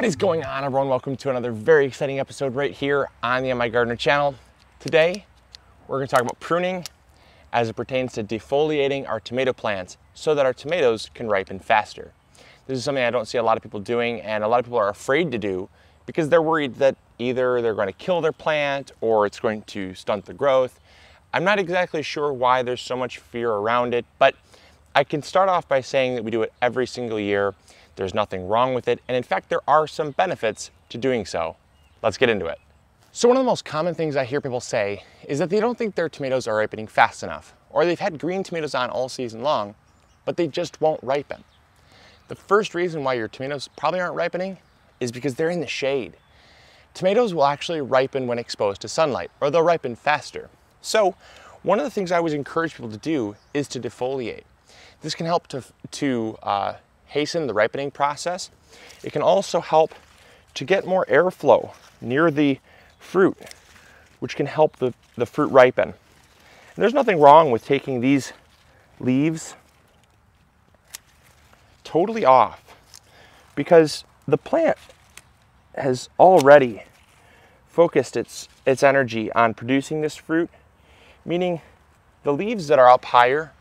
What is going on, everyone? Welcome to another very exciting episode right here on the MIgardener channel. Today, we're going to talk about pruning as it pertains to defoliating our tomato plants so that our tomatoes can ripen faster. This is something I don't see a lot of people doing, and a lot of people are afraid to do because they're worried that either they're going to kill their plant or it's going to stunt the growth. I'm not exactly sure why there's so much fear around it, but I can start off by saying that we do it every single year. There's nothing wrong with it, and in fact, there are some benefits to doing so. Let's get into it. So one of the most common things I hear people say is that they don't think their tomatoes are ripening fast enough, or they've had green tomatoes on all season long, but they just won't ripen. The first reason why your tomatoes probably aren't ripening is because they're in the shade. Tomatoes will actually ripen when exposed to sunlight, or they'll ripen faster. So one of the things I always encourage people to do is to defoliate. This can help to hasten the ripening process. It can also help to get more airflow near the fruit, which can help the fruit ripen. And there's nothing wrong with taking these leaves totally off because the plant has already focused its energy on producing this fruit, meaning the leaves that are up higher,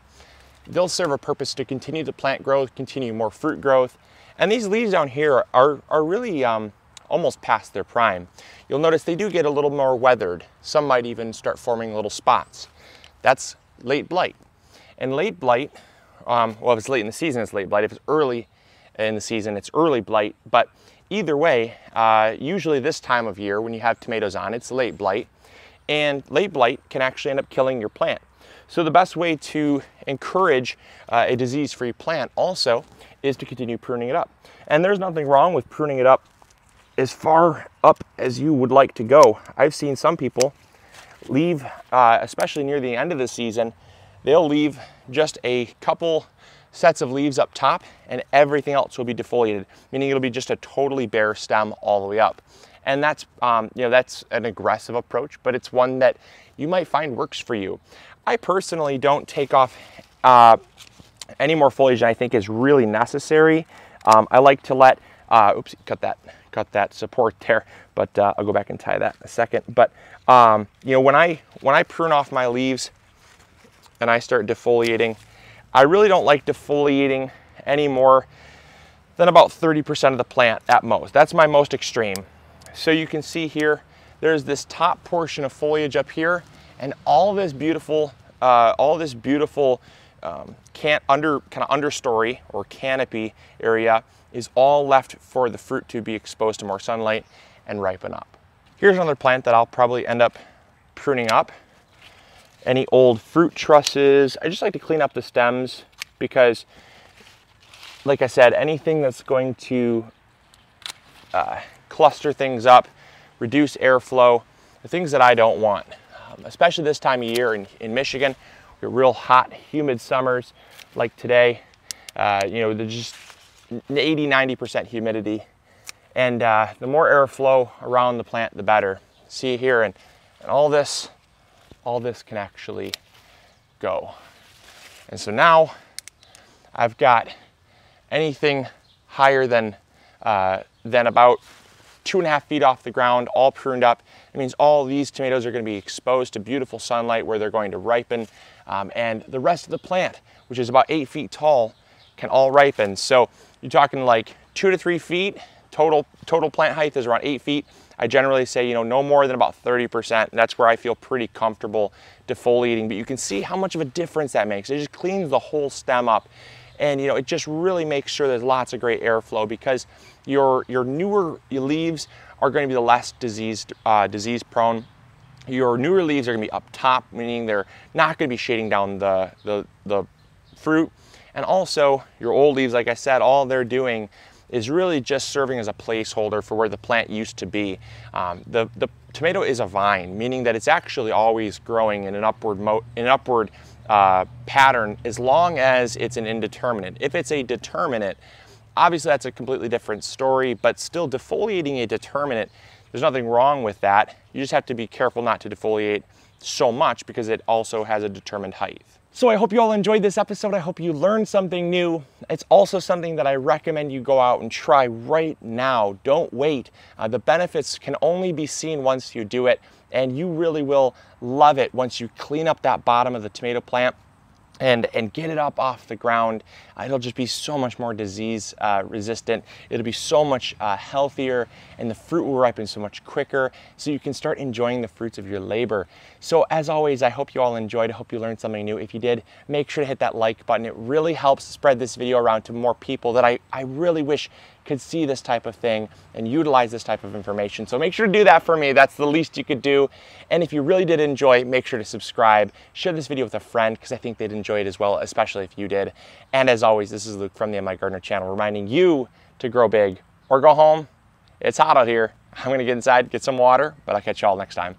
they'll serve a purpose to continue the plant growth, continue more fruit growth. And these leaves down here are really almost past their prime. You'll notice they do get a little more weathered. Some might even start forming little spots. That's late blight. And late blight, well, if it's late in the season, it's late blight. If it's early in the season, it's early blight. But either way, usually this time of year when you have tomatoes on, it's late blight. And late blight can actually end up killing your plant. So the best way to encourage a disease-free plant also is to continue pruning it up. And there's nothing wrong with pruning it up as far up as you would like to go. I've seen some people leave, especially near the end of the season, they'll leave just a couple sets of leaves up top and everything else will be defoliated, meaning it'll be just a totally bare stem all the way up. And that's, that's an aggressive approach, but it's one that you might find works for you. I personally don't take off any more foliage than I think is really necessary. I like to let, oops, cut that support there, but I'll go back and tie that in a second. But when I prune off my leaves and I start defoliating, I really don't like defoliating any more than about 30% of the plant at most. That's my most extreme. So you can see here, there's this top portion of foliage up here, and all this beautiful understory or canopy area is all left for the fruit to be exposed to more sunlight and ripen up. Here's another plant that I'll probably end up pruning up. Any old fruit trusses. I just like to clean up the stems because, like I said, anything that's going to cluster things up, reduce airflow, the things that I don't want. Especially this time of year in Michigan, we're real hot, humid summers like today. There's just 80–90% humidity. And the more airflow around the plant, the better. See here, and all this can actually go. And so now I've got anything higher than about 2.5 feet off the ground, all pruned up. It means all these tomatoes are going to be exposed to beautiful sunlight where they're going to ripen. And the rest of the plant, which is about 8 feet tall, can all ripen. So you're talking like 2 to 3 feet. Total plant height is around 8 feet. I generally say, no more than about 30%. That's where I feel pretty comfortable defoliating. But you can see how much of a difference that makes. It just cleans the whole stem up. And it just really makes sure there's lots of great airflow because your newer leaves are going to be the less disease prone. Your newer leaves are going to be up top, meaning they're not going to be shading down the fruit. And also your old leaves, like I said, all they're doing is really just serving as a placeholder for where the plant used to be. The tomato is a vine, meaning that it's actually always growing in an upward pattern as long as it's an indeterminate. If it's a determinate, obviously that's a completely different story, but still defoliating a determinate, there's nothing wrong with that. You just have to be careful not to defoliate so much because it also has a determined height. So I hope you all enjoyed this episode. I hope you learned something new. It's also something that I recommend you go out and try right now. Don't wait. The benefits can only be seen once you do it, and you really will love it once you clean up that bottom of the tomato plant and get it up off the ground. It'll just be so much more disease resistant. It'll be so much healthier, and the fruit will ripen so much quicker, so you can start enjoying the fruits of your labor. So as always, I hope you all enjoyed. I hope you learned something new. If you did, make sure to hit that like button. It really helps spread this video around to more people that I really wish could see this type of thing and utilize this type of information. So make sure to do that for me. That's the least you could do. And if you really did enjoy, make sure to subscribe. Share this video with a friend, because I think they'd enjoy it as well, especially if you did. And as always, this is Luke from the MIgardener channel, reminding you to grow big or go home. It's hot out here. I'm gonna get inside, get some water, but I'll catch you all next time.